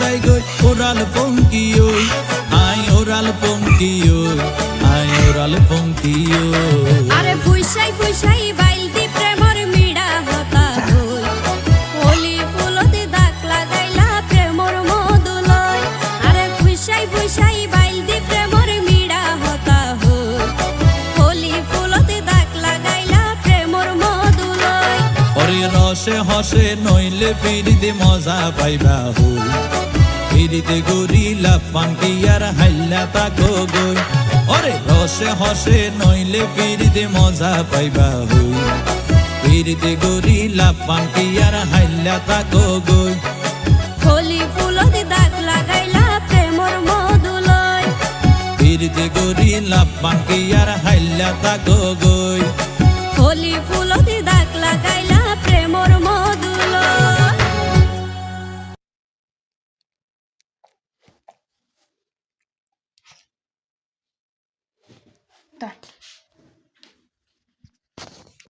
যাই গই ওরাল পঙ্কি ওই আই ওরাল পঙ্কি ওই আই ওরাল পঙ্কি ওই আরে ফুইসাই ফুইসাই বাইল দি প্রেমর মিড়া হতা হই হোলি ফুলতে দাগ লাগাইলা প্রেমর মধুলয় আরে ফুইসাই ফুইসাই বাইল দি প্রেমর মিড়া হতা হই হোলি ফুলতে দাগ লাগাইলা প্রেমর মধুলয় ওরে রসে হসে নইলে ফিরিতে মজা পাইবা হই ফিরিতে গরিলা পান্তি আর হাইলা তাকো গই ওরে রসে হসে নইলে ফিরিতে মজা পাইবা হই ফিরিতে গরিলা পান্তি আর হাইলা তাকো গই হোলি ফুলতে দাগ লাগাইলা প্রেমর মধুলয় ফিরিতে গরিলা পান্তি আর হাইলা তাকো গই হোলি ফুলতে দাগ লাগাইলা প্রেমর মধুলয়